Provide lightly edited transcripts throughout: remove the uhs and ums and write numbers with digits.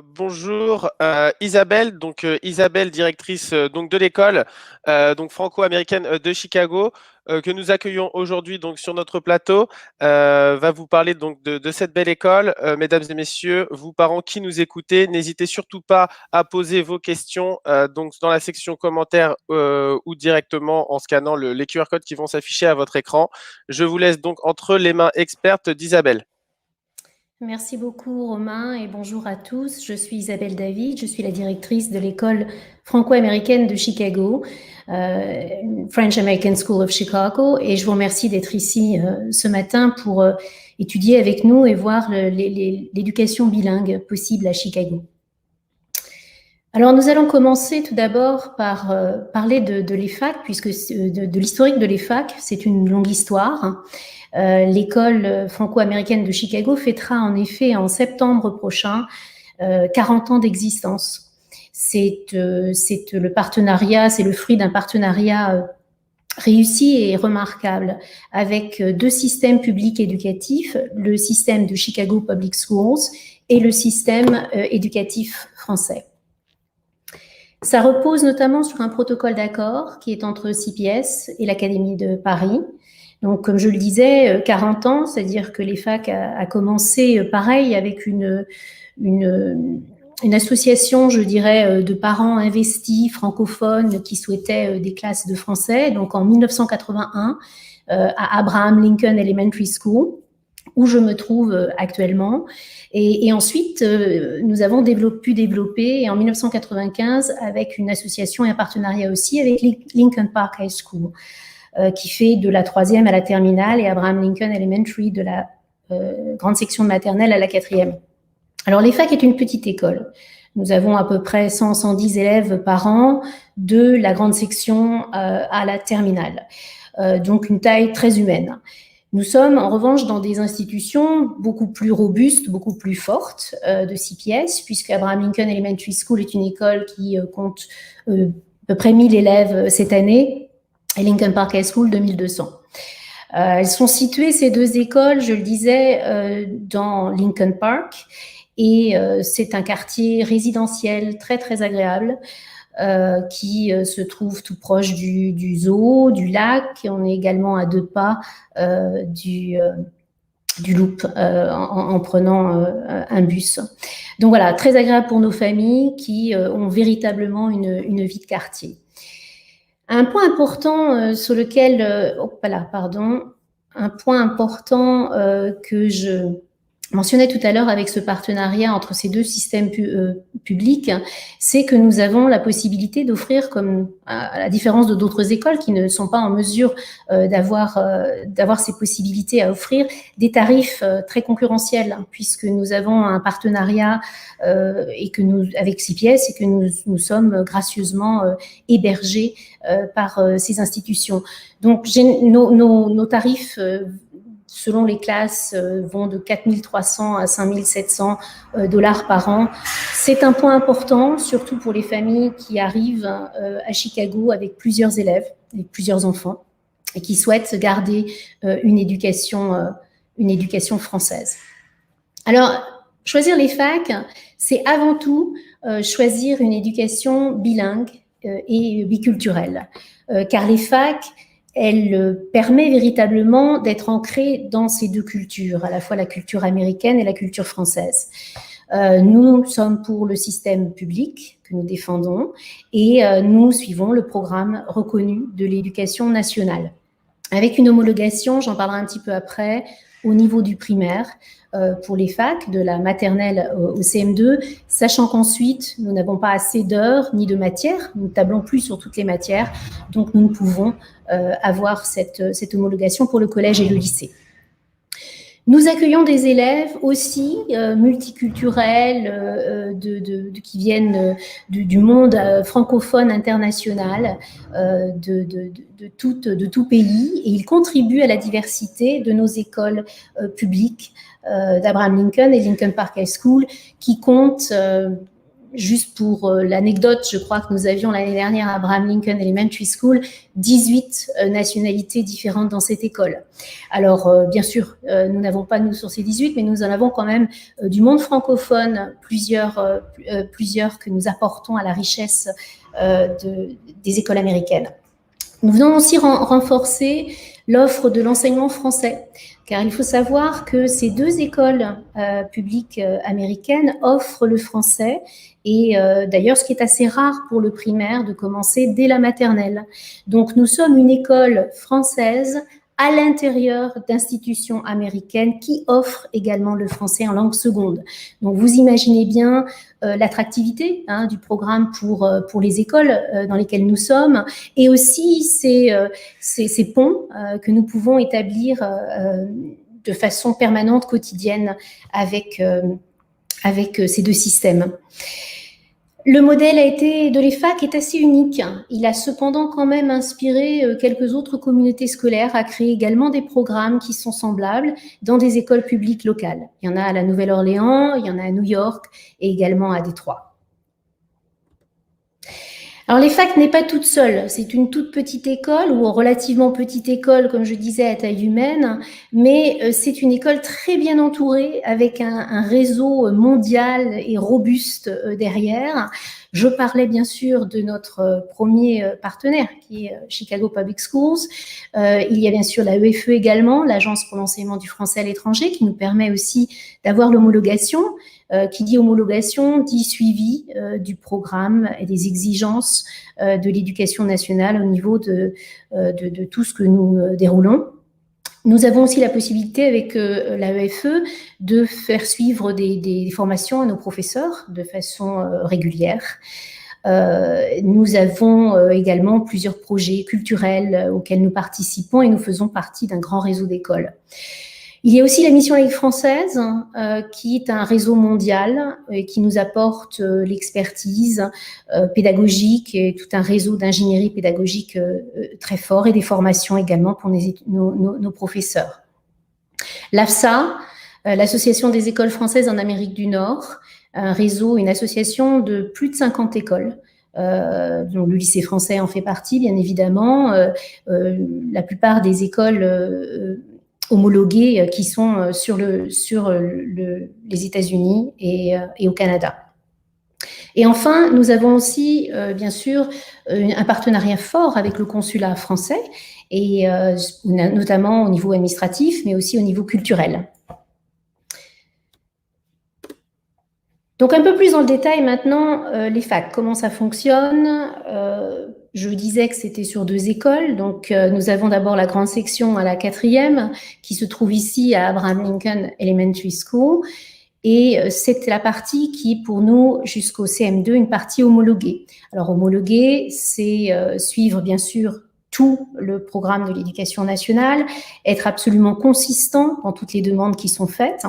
Bonjour Isabelle, Isabelle directrice donc de l'école donc franco-américaine de Chicago que nous accueillons aujourd'hui donc sur notre plateau va vous parler donc de cette belle école. Mesdames et messieurs, vous parents qui nous écoutez, n'hésitez surtout pas à poser vos questions donc dans la section commentaires ou directement en scannant les QR codes qui vont s'afficher à votre écran. Je vous laisse donc entre les mains expertes d'Isabelle. Merci beaucoup Romain et bonjour à tous. Je suis Isabelle David, je suis la directrice de l'école franco-américaine de Chicago, French American School of Chicago, et je vous remercie d'être ici ce matin pour étudier avec nous et voir l'éducation bilingue possible à Chicago. Alors nous allons commencer tout d'abord par parler de l'EFAC, puisque de l'historique de l'EFAC, c'est une longue histoire. L'école franco-américaine de Chicago fêtera en effet en septembre prochain 40 ans d'existence. C'est le partenariat, c'est le fruit d'un partenariat réussi et remarquable avec deux systèmes publics éducatifs, le système de Chicago Public Schools et le système éducatif français. Ça repose notamment sur un protocole d'accord qui est entre CPS et l'Académie de Paris. Donc, comme je le disais, 40 ans, c'est-à-dire que l'EFAC a commencé pareil avec une association, je dirais, de parents investis francophones qui souhaitaient des classes de français. Donc, en 1981, à Abraham Lincoln Elementary School, où je me trouve actuellement. Et ensuite, nous avons pu développer, en 1995, avec une association et un partenariat aussi avec Lincoln Park High School, qui fait de la 3e à la terminale, et Abraham Lincoln Elementary de la grande section de maternelle à la 4e. Alors, l'EFAC est une petite école. Nous avons à peu près 110 élèves par an, de la grande section à la terminale. Donc, une taille très humaine. Nous sommes en revanche dans des institutions beaucoup plus robustes, beaucoup plus fortes de CPS, puisque Abraham Lincoln Elementary School est une école qui compte à peu près 1000 élèves cette année, et Lincoln Park High School 2200. Elles sont situées, ces deux écoles, je le disais, dans Lincoln Park, et c'est un quartier résidentiel très très agréable, qui se trouve tout proche du zoo, du lac. On est également à 2 pas du Loop en prenant un bus. Donc voilà, très agréable pour nos familles qui ont véritablement une vie de quartier. Un point important sur lequel, un point important que je mentionnais tout à l'heure avec ce partenariat entre ces deux systèmes publics, c'est que nous avons la possibilité d'offrir, comme à la différence de d'autres écoles qui ne sont pas en mesure d'avoir ces possibilités à offrir, des tarifs très concurrentiels, puisque nous avons un partenariat avec CPS et que nous sommes gracieusement hébergés par ces institutions. Donc nos tarifs selon les classes, vont de 4 300 à 5 700 $ par an. C'est un point important, surtout pour les familles qui arrivent à Chicago avec plusieurs élèves, avec plusieurs enfants, et qui souhaitent garder une éducation française. Alors, choisir l'EFAC, c'est avant tout choisir une éducation bilingue et biculturelle, car l'EFAC, elle permet véritablement d'être ancrée dans ces deux cultures, à la fois la culture américaine et la culture française. Nous sommes pour le système public que nous défendons et nous suivons le programme reconnu de l'éducation nationale, avec une homologation, j'en parlerai un petit peu après, au niveau du primaire, pour les facs, de la maternelle au CM2, sachant qu'ensuite, nous n'avons pas assez d'heures ni de matières, nous ne tablons plus sur toutes les matières, donc nous ne pouvons avoir cette homologation pour le collège et le lycée. Nous accueillons des élèves aussi multiculturels qui viennent du monde francophone international, de tout pays, et ils contribuent à la diversité de nos écoles publiques d'Abraham Lincoln et Lincoln Park High School, qui comptent juste pour l'anecdote, je crois que nous avions l'année dernière à Abraham Lincoln Elementary School 18 nationalités différentes dans cette école. Alors, bien sûr, nous n'avons pas, nous, sur ces 18, mais nous en avons quand même du monde francophone, plusieurs que nous apportons à la richesse des écoles américaines. Nous venons aussi renforcer l'offre de l'enseignement français, car il faut savoir que ces deux écoles publiques américaines offrent le français, et d'ailleurs, ce qui est assez rare pour le primaire, de commencer dès la maternelle. Donc, nous sommes une école française à l'intérieur d'institutions américaines qui offrent également le français en langue seconde. Donc, vous imaginez bien l'attractivité du programme pour les écoles dans lesquelles nous sommes, et aussi ces ponts que nous pouvons établir de façon permanente, quotidienne, avec ces deux systèmes. Le modèle de l'EFAC est assez unique. Il a cependant quand même inspiré quelques autres communautés scolaires à créer également des programmes qui sont semblables dans des écoles publiques locales. Il y en a à la Nouvelle-Orléans, il y en a à New York et également à Détroit. Alors, l'EFAC n'est pas toute seule. C'est une toute petite école, ou relativement petite école, comme je disais, à taille humaine, mais c'est une école très bien entourée, avec un réseau mondial et robuste derrière. Je parlais bien sûr de notre premier partenaire, qui est Chicago Public Schools. Il y a bien sûr la EFE également, l'Agence pour l'enseignement du français à l'étranger, qui nous permet aussi d'avoir l'homologation. Qui dit homologation, dit suivi du programme et des exigences de l'éducation nationale au niveau de tout ce que nous déroulons. Nous avons aussi la possibilité avec l'AEFE de faire suivre des formations à nos professeurs de façon régulière. Nous avons également plusieurs projets culturels auxquels nous participons, et nous faisons partie d'un grand réseau d'écoles. Il y a aussi la Mission Laïque française, qui est un réseau mondial et qui nous apporte l'expertise pédagogique et tout un réseau d'ingénierie pédagogique très fort, et des formations également pour nos professeurs. L'AFSA, l'Association des écoles françaises en Amérique du Nord, un réseau, une association de plus de 50 écoles. Donc le lycée français en fait partie, bien évidemment. La plupart des écoles homologués qui sont sur les États-Unis et au Canada. Et enfin, nous avons aussi, bien sûr, un partenariat fort avec le consulat français, et notamment au niveau administratif, mais aussi au niveau culturel. Donc, un peu plus dans le détail maintenant, l'EFAC, comment ça fonctionne. Je disais que c'était sur deux écoles. Donc, nous avons d'abord la grande section à la 4e, qui se trouve ici à Abraham Lincoln Elementary School. Et c'est la partie qui est pour nous, jusqu'au CM2, une partie homologuée. Alors, homologuée, c'est suivre, bien sûr, tout le programme de l'éducation nationale, être absolument consistant dans toutes les demandes qui sont faites,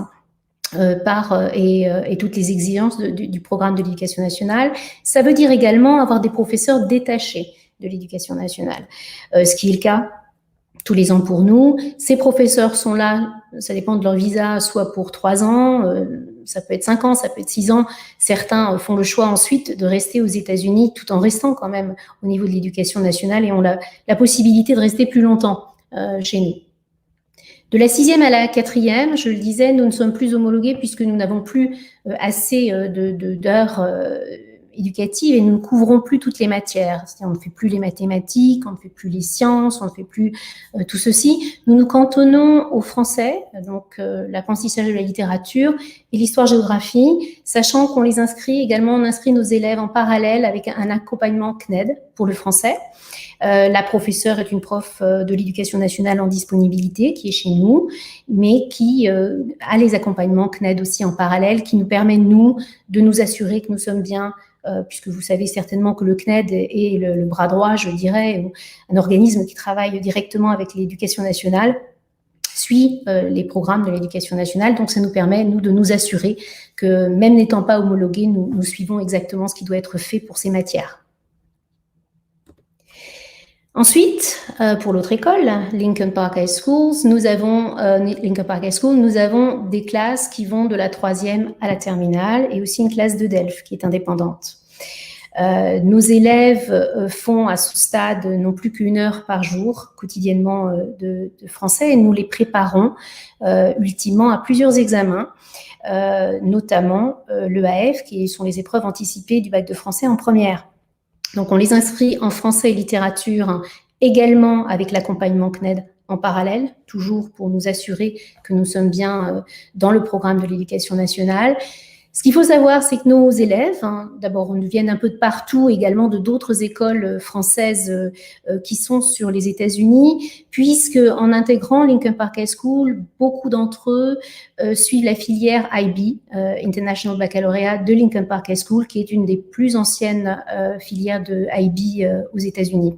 et toutes les exigences du programme de l'éducation nationale. Ça veut dire également avoir des professeurs détachés de l'éducation nationale, ce qui est le cas tous les ans pour nous. Ces professeurs sont là, ça dépend de leur visa, soit pour 3 ans, ça peut être 5 ans, ça peut être 6 ans. Certains font le choix ensuite de rester aux États-Unis, tout en restant quand même au niveau de l'éducation nationale, et ont la possibilité de rester plus longtemps chez nous. De la 6e à la 4e, je le disais, nous ne sommes plus homologués puisque nous n'avons plus assez d'heures éducatives, et nous ne couvrons plus toutes les matières. On ne fait plus les mathématiques, on ne fait plus les sciences, on ne fait plus tout ceci. Nous nous cantonnons au français, donc l'apprentissage de la littérature et l'histoire-géographie, sachant qu'on les inscrit également, on inscrit nos élèves en parallèle avec un accompagnement CNED pour le français. La professeure est une prof de l'éducation nationale en disponibilité qui est chez nous, mais qui a les accompagnements CNED aussi en parallèle, qui nous permet, nous, de nous assurer que nous sommes bien, puisque vous savez certainement que le CNED est le bras droit, je dirais, un organisme qui travaille directement avec l'éducation nationale, suit les programmes de l'éducation nationale. Donc, ça nous permet, nous, de nous assurer que, même n'étant pas homologués, nous suivons exactement ce qui doit être fait pour ces matières. Ensuite, pour l'autre école, Lincoln Park High School, nous avons des classes qui vont de la 3e à la terminale et aussi une classe de DELF qui est indépendante. Nos élèves font à ce stade non plus qu'1 heure par jour quotidiennement de français et nous les préparons ultimement à plusieurs examens, notamment l'EAF qui sont les épreuves anticipées du bac de français en première. Donc, on les inscrit en français et littérature également avec l'accompagnement CNED en parallèle, toujours pour nous assurer que nous sommes bien dans le programme de l'éducation nationale. Ce qu'il faut savoir, c'est que nos élèves, d'abord, ils viennent un peu de partout, également de d'autres écoles françaises qui sont sur les États-Unis, puisque en intégrant Lincoln Park High School, beaucoup d'entre eux suivent la filière IB, International Baccalaureate de Lincoln Park High School, qui est une des plus anciennes filières de IB aux États-Unis.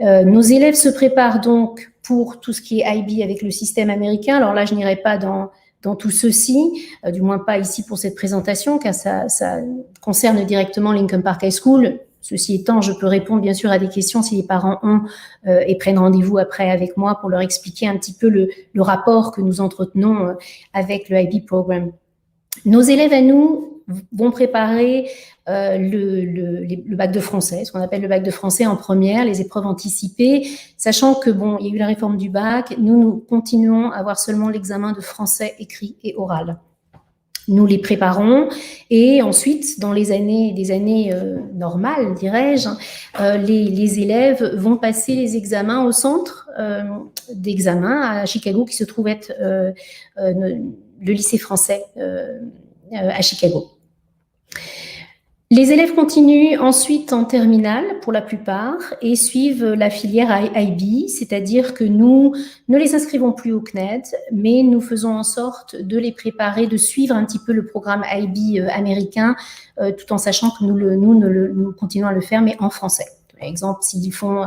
Nos élèves se préparent donc pour tout ce qui est IB avec le système américain. Alors là, je n'irai pas dans tout ceci, du moins pas ici pour cette présentation, car ça concerne directement Lincoln Park High School. Ceci étant, je peux répondre bien sûr à des questions si les parents ont et prennent rendez-vous après avec moi pour leur expliquer un petit peu le rapport que nous entretenons avec le IB Program. Nos élèves à nous vont préparer le bac de français, ce qu'on appelle le bac de français en première, les épreuves anticipées, sachant que bon, il y a eu la réforme du bac, nous continuons à avoir seulement l'examen de français écrit et oral. Nous les préparons et ensuite, dans des années normales, dirais-je, les élèves vont passer les examens au centre d'examen à Chicago, qui se trouve être le lycée français à Chicago. Les élèves continuent ensuite en terminale pour la plupart et suivent la filière IB, c'est-à-dire que nous ne les inscrivons plus au CNED, mais nous faisons en sorte de les préparer, de suivre un petit peu le programme IB américain, tout en sachant que nous continuons à le faire, mais en français. Par exemple, s'ils font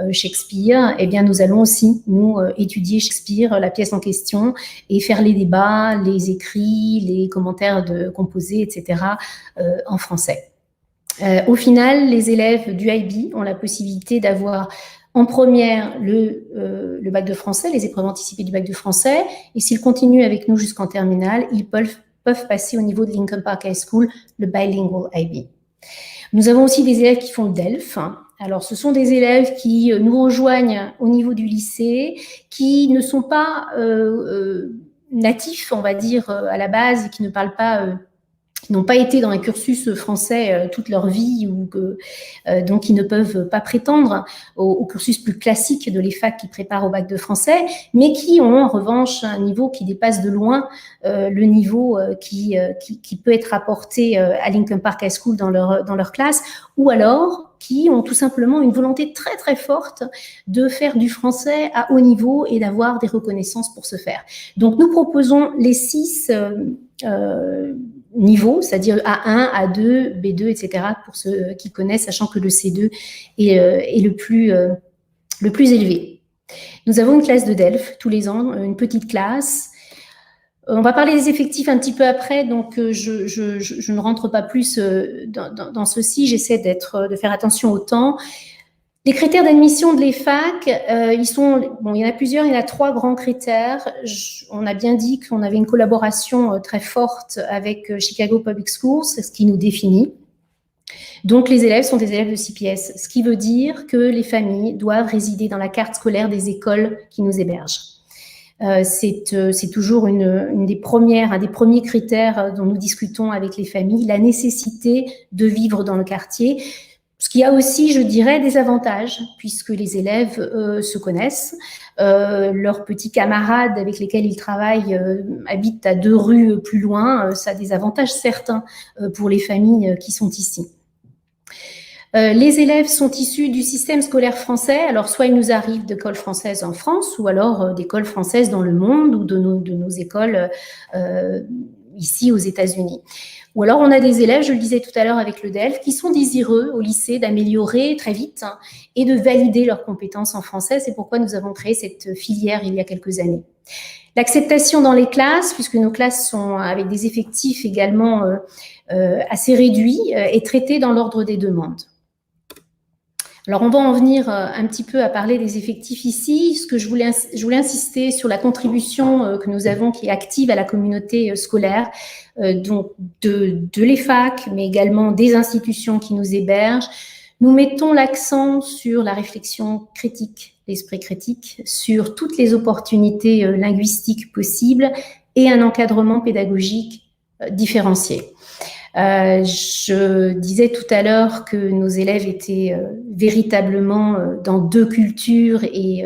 Shakespeare, eh bien, nous allons aussi, nous, étudier Shakespeare, la pièce en question, et faire les débats, les écrits, les commentaires composés, etc., en français. Au final, les élèves du IB ont la possibilité d'avoir en première le bac de français, les épreuves anticipées du bac de français, et s'ils continuent avec nous jusqu'en terminale, ils peuvent passer au niveau de Lincoln Park High School, le bilingual IB. Nous avons aussi des élèves qui font le DELF. Alors, ce sont des élèves qui nous rejoignent au niveau du lycée, qui ne sont pas natifs, on va dire, à la base, et qui ne parlent pas, qui n'ont pas été dans un cursus français toute leur vie, donc ils ne peuvent pas prétendre au cursus plus classique de l'EFAC qui prépare au bac de français, mais qui ont en revanche un niveau qui dépasse de loin le niveau qui peut être apporté à Lincoln Park High School dans leur classe, ou alors qui ont tout simplement une volonté très très forte de faire du français à haut niveau et d'avoir des reconnaissances pour ce faire. Donc nous proposons les 6 niveaux, c'est-à-dire A1, A2, B2, etc., pour ceux qui connaissent, sachant que le C2 est le plus élevé. Nous avons une classe de DELF tous les ans, une petite classe. On va parler des effectifs un petit peu après, donc je ne rentre pas plus dans ceci. J'essaie de faire attention au temps. Les critères d'admission de l'EFAC, il y en a plusieurs, il y en a 3 grands critères. On a bien dit qu'on avait une collaboration très forte avec Chicago Public Schools, ce qui nous définit. Donc, les élèves sont des élèves de CPS, ce qui veut dire que les familles doivent résider dans la carte scolaire des écoles qui nous hébergent. C'est toujours un des premiers critères dont nous discutons avec les familles, la nécessité de vivre dans le quartier. Ce qui a aussi, je dirais, des avantages, puisque les élèves se connaissent, leurs petits camarades avec lesquels ils travaillent habitent à 2 rues plus loin, ça a des avantages certains pour les familles qui sont ici. Les élèves sont issus du système scolaire français, alors soit il nous arrive d'écoles françaises en France, ou alors d'écoles françaises dans le monde, ou de nos écoles ici aux États-Unis. Ou alors on a des élèves, je le disais tout à l'heure avec le DELF, qui sont désireux au lycée d'améliorer très vite et de valider leurs compétences en français. C'est pourquoi nous avons créé cette filière il y a quelques années. L'acceptation dans les classes, puisque nos classes sont avec des effectifs également assez réduits, est traitée dans l'ordre des demandes. Alors, on va en venir un petit peu à parler des effectifs ici. Ce que je voulais insister sur la contribution que nous avons, qui est active à la communauté scolaire, donc de l'EFAC, mais également des institutions qui nous hébergent. Nous mettons l'accent sur la réflexion critique, l'esprit critique, sur toutes les opportunités linguistiques possibles et un encadrement pédagogique différencié. Je disais tout à l'heure que nos élèves étaient véritablement dans 2 cultures et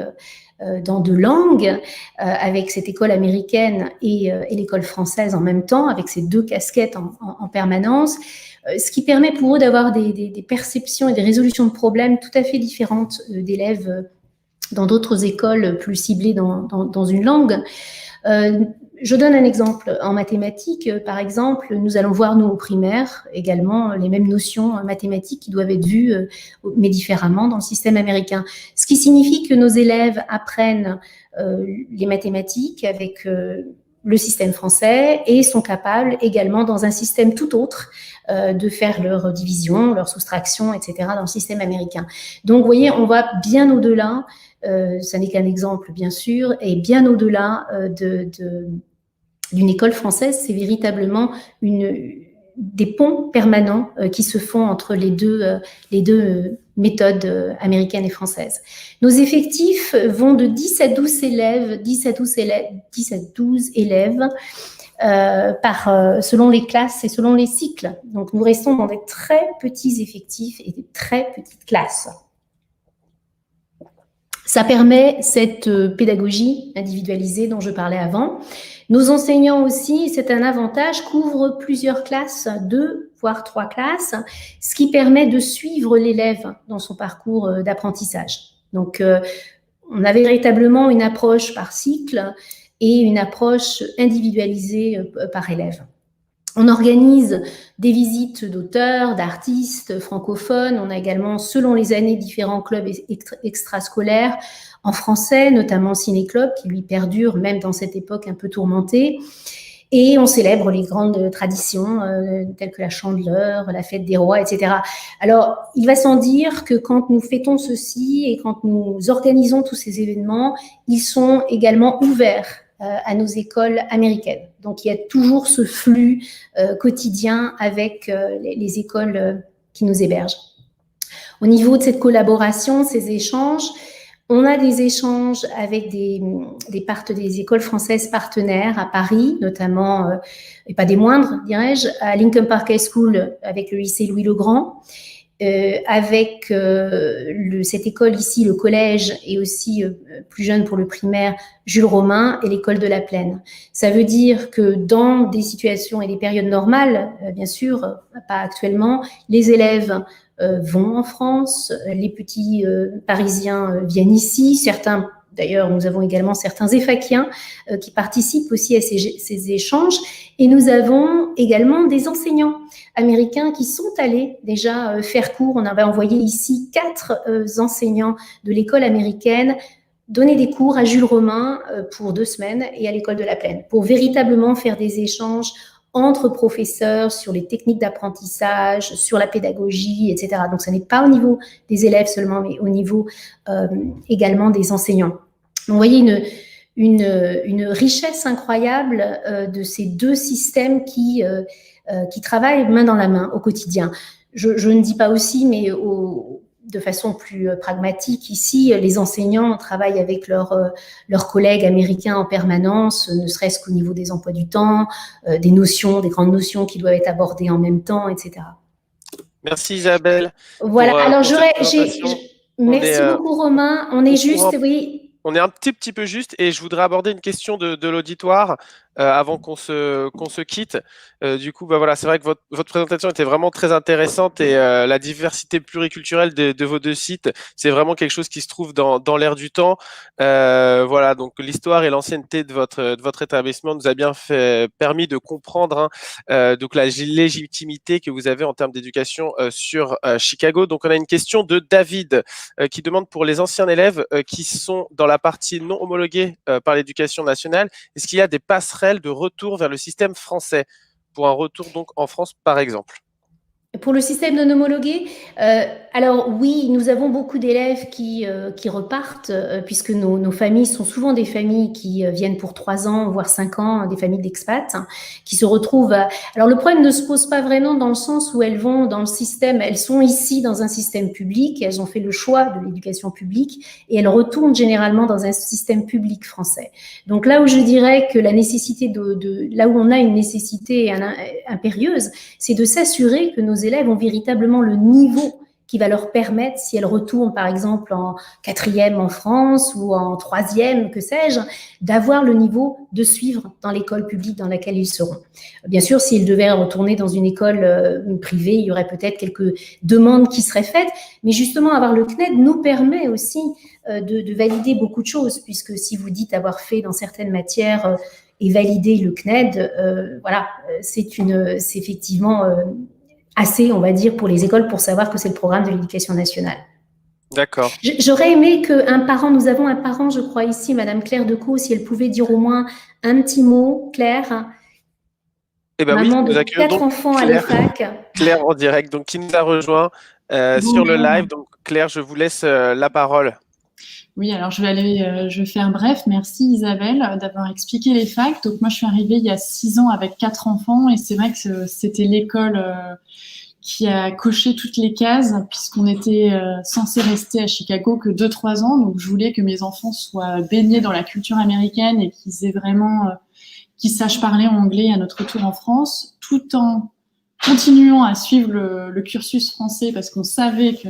dans 2 langues, avec cette école américaine et l'école française en même temps, avec ces 2 casquettes en permanence, ce qui permet pour eux d'avoir des perceptions et des résolutions de problèmes tout à fait différentes d'élèves dans d'autres écoles plus ciblées dans une langue. Je donne un exemple. En mathématiques, par exemple, nous allons voir, nous, au primaire, également les mêmes notions mathématiques qui doivent être vues, mais différemment, dans le système américain. Ce qui signifie que nos élèves apprennent les mathématiques avec le système français et sont capables également, dans un système tout autre, de faire leur division, leur soustraction, etc., dans le système américain. Donc, vous voyez, on va bien au-delà. Ça n'est qu'un exemple, bien sûr, et bien au-delà d'une école française, c'est véritablement des ponts permanents qui se font entre les deux méthodes américaines et françaises. Nos effectifs vont de 10 à 12 élèves, 10 à 12 élèves selon les classes et selon les cycles. Donc, nous restons dans des très petits effectifs et des très petites classes. Ça permet cette pédagogie individualisée dont je parlais avant. Nos enseignants aussi, c'est un avantage, couvrent plusieurs classes, 2 voire 3 classes, ce qui permet de suivre l'élève dans son parcours d'apprentissage. Donc, on a véritablement une approche par cycle et une approche individualisée par élève. On organise des visites d'auteurs, d'artistes francophones. On a également, selon les années, différents clubs extrascolaires en français, notamment Ciné Club, qui lui perdure même dans cette époque un peu tourmentée. Et on célèbre les grandes traditions telles que la Chandeleur, la Fête des Rois, etc. Alors, il va sans dire que quand nous fêtons ceci et quand nous organisons tous ces événements, ils sont également ouverts à nos écoles américaines. Donc, il y a toujours ce flux quotidien avec les écoles qui nous hébergent. Au niveau de cette collaboration, ces échanges, on a des échanges avec des écoles françaises partenaires à Paris, notamment, et pas des moindres, dirais-je, à Lincoln Park High School avec le lycée Louis-le-Grand, avec cette école ici, le collège, et aussi plus jeune pour le primaire, Jules Romain et l'école de la Plaine. Ça veut dire que dans des situations et des périodes normales, bien sûr, pas actuellement, les élèves vont en France, les petits Parisiens viennent ici, certains. D'ailleurs, nous avons également certains EFACiens qui participent aussi à ces échanges. Et nous avons également des enseignants américains qui sont allés déjà faire cours. On avait envoyé ici 4 enseignants de l'école américaine donner des cours à Jules Romain pour 2 semaines et à l'école de la Plaine pour véritablement faire des échanges entre professeurs sur les techniques d'apprentissage, sur la pédagogie, etc. Donc, ce n'est pas au niveau des élèves seulement, mais au niveau également des enseignants. Donc, vous voyez une richesse incroyable de ces 2 systèmes qui travaillent main dans la main au quotidien. Je ne dis pas aussi, mais de façon plus pragmatique, ici, les enseignants travaillent avec leurs collègues américains en permanence, ne serait-ce qu'au niveau des emplois du temps, des notions, des grandes notions qui doivent être abordées en même temps, etc. Merci Isabelle. Voilà, alors merci est, beaucoup Romain, on est juste, oui. On est un petit peu juste et je voudrais aborder une question de l'auditoire avant qu'on se quitte. Du coup, bah voilà, c'est vrai que votre présentation était vraiment très intéressante et la diversité pluriculturelle de vos 2 sites, c'est vraiment quelque chose qui se trouve dans l'air du temps. Voilà, donc l'histoire et l'ancienneté de votre établissement nous a bien permis de comprendre donc la légitimité que vous avez en termes d'éducation sur Chicago. Donc, on a une question de David qui demande pour les anciens élèves qui sont dans la partie non homologuée par l'éducation nationale, est-ce qu'il y a des passerelles de retour vers le système français pour un retour donc en France par exemple? Pour le système non homologué, alors oui, nous avons beaucoup d'élèves qui repartent, puisque nos familles sont souvent des familles qui viennent pour 3 ans, voire 5 ans, des familles d'expats, hein, qui se retrouvent. Alors le problème ne se pose pas vraiment dans le sens où elles vont dans le système, elles sont ici dans un système public, elles ont fait le choix de l'éducation publique et elles retournent généralement dans un système public français. Donc là où je dirais que la nécessité là où on a une nécessité impérieuse, c'est de s'assurer que nos élèves ont véritablement le niveau qui va leur permettre, si elles retournent par exemple en 4e en France ou en 3e, que sais-je, d'avoir le niveau de suivre dans l'école publique dans laquelle ils seront. Bien sûr, s'ils devaient retourner dans une école privée, il y aurait peut-être quelques demandes qui seraient faites, mais justement avoir le CNED nous permet aussi de valider beaucoup de choses, puisque si vous dites avoir fait dans certaines matières et valider le CNED, voilà, c'est effectivement assez, on va dire, pour les écoles pour savoir que c'est le programme de l'éducation nationale. D'accord. J'aurais aimé qu'un parent, nous avons un parent, je crois ici, Madame Claire Decaux, si elle pouvait dire au moins un petit mot, Claire. Eh ben maman oui, nous de accueillons 4 donc enfants à Claire, l'EFAC. Claire en direct, donc qui nous a rejoint sur le live. Donc Claire, je vous laisse la parole. Oui, alors je vais faire bref. Merci Isabelle d'avoir expliqué les facs. Donc moi, je suis arrivée il y a 6 ans avec 4 enfants et c'est vrai que c'était l'école qui a coché toutes les cases puisqu'on était censé rester à Chicago que 2-3 ans. Donc je voulais que mes enfants soient baignés dans la culture américaine et qu'ils sachent parler anglais à notre retour en France, tout en continuant à suivre le cursus français parce qu'on savait que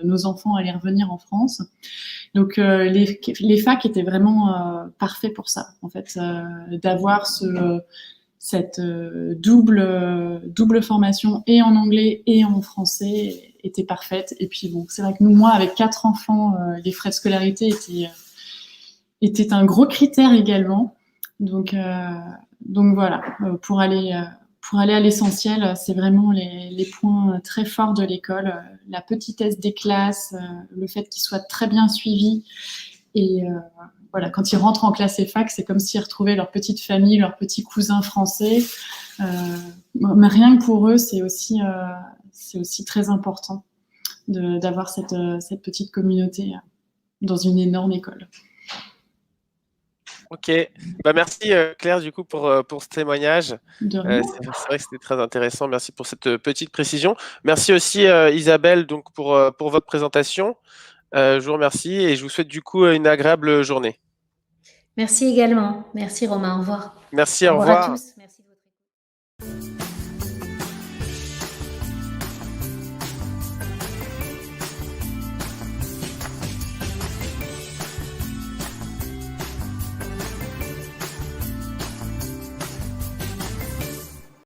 nos enfants allaient revenir en France. Donc les facs étaient vraiment parfaits pour ça, en fait, d'avoir cette double formation et en anglais et en français était parfaite. Et puis bon, c'est vrai que moi, avec 4 enfants, les frais de scolarité étaient un gros critère également. Donc voilà, pour aller à l'essentiel, c'est vraiment les points très forts de l'école, la petitesse des classes, le fait qu'ils soient très bien suivis. Et voilà, quand ils rentrent en classe et fac, c'est comme s'ils retrouvaient leur petite famille, leurs petits cousins français. Mais rien que pour eux, c'est aussi très important d'avoir cette petite communauté dans une énorme école. Ok, bah merci Claire du coup pour ce témoignage. De rien. C'est vrai que c'était très intéressant. Merci pour cette petite précision. Merci aussi Isabelle donc pour votre présentation. Je vous remercie et je vous souhaite du coup une agréable journée. Merci également. Merci Romain. Au revoir. Merci, au Au revoir à revoir. tous. Merci de votre écoute.